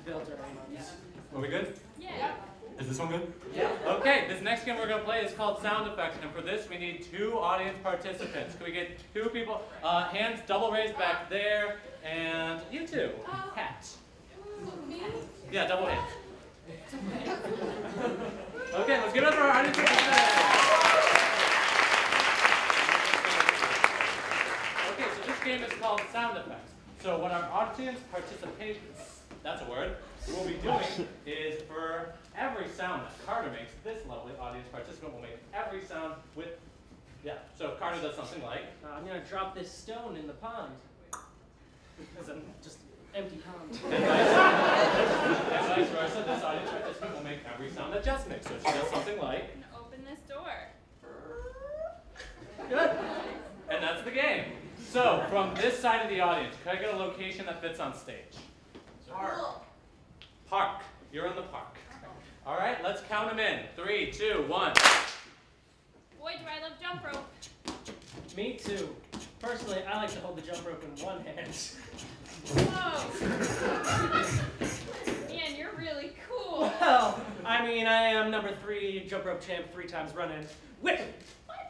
Filter. Are we good? Yeah. Is this one good? Yeah. Okay, this next game we're going to play is called Sound Effects, and for this we need 2 audience participants. Can we get 2 people? Hands double raised back there, and you 2. Hats. Me? Yeah, double hands. Okay, let's give it up for our audience participants. Okay, so this game is called Sound Effects. So what our audience participants, that's a word, will be doing is for every sound that Carter makes, this lovely audience participant will make every sound with, so Carter does something like, I'm going to drop this stone in the pond. Because I'm just empty pond. and vice versa, this audience participant will make every sound that Jess makes. So she does something like, Open this door. good. And that's the game. So from this side of the audience, could I get a location that fits on stage? Park. Park. You're in the park. All right, let's count them in. 3, 2, 1. Boy, do I love jump rope. Me too. Personally, I like to hold the jump rope in one hand. Whoa. Man, you're really cool. Well, I mean, I am number 3 jump rope champ 3 times running. Whip!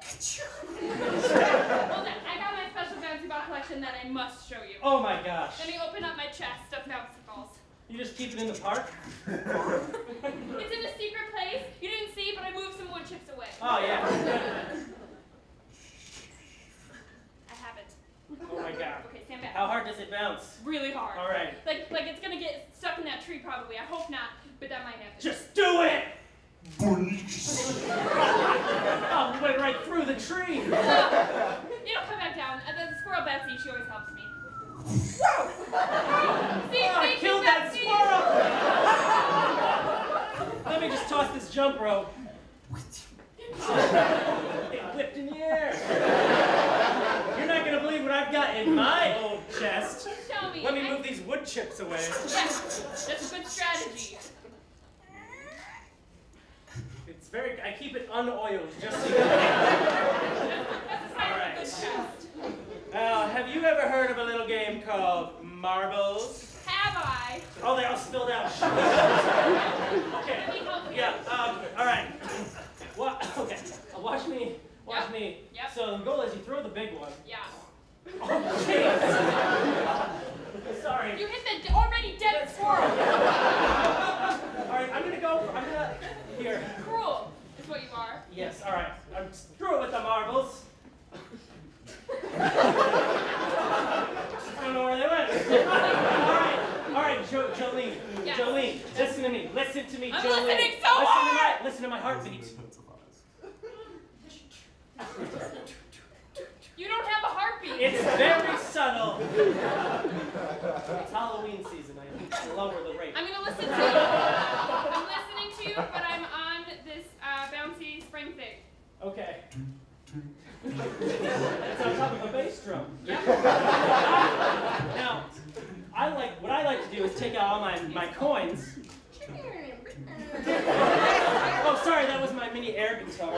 Hold on, I got my special bouncy ball collection that I must show you. Oh my gosh. Let me open up my chest of bouncy balls. You just keep it in the park? It's in a secret place. You didn't see, but I moved some wood chips away. Oh yeah. I have it. Oh my god. Okay, stand back. How hard does it bounce? Really hard. All right. Like it's gonna get stuck in that tree probably. I hope not, but that might happen. Just do it! Oh, we went right through the tree. It'll come back down. The squirrel Betsy, she always helps me. See, I killed that Betsy. squirrel! Let me just toss this jump rope. It whipped in the air. You're not gonna believe what I've got in my old chest. Show me. Let me move these wood chips away. Yes, that's a good strategy. It's very. I keep it unoiled, just so you know. That's a sign of a good chest. Have you ever heard of a little game called Marbles? Have I? Oh, they all spilled out. Okay. Let me help you. Yeah. All right. Okay. Watch me. Watch Yep. me. Yep. So the goal is you throw the big one. Yeah. Oh, jeez. Sorry. You hit the already dead squirrel. All right. I'm gonna here. Cruel is what you are. Yes. All right. I'm through with the marbles. I don't know where they went. All right, Jolene. Yes. Jolene, listen to me. Listen to me, I'm Jolene. listening so hard. Listen to my heartbeat. You don't have a heartbeat. It's very subtle. It's Halloween season. I lower the rate. I'm gonna listen to you. I'm listening to you, but I'm on this bouncy spring thing. Okay. It's on top of a bass drum. Yep. Now, what I like to do is take out all my coins. Oh, sorry, that was my mini air guitar.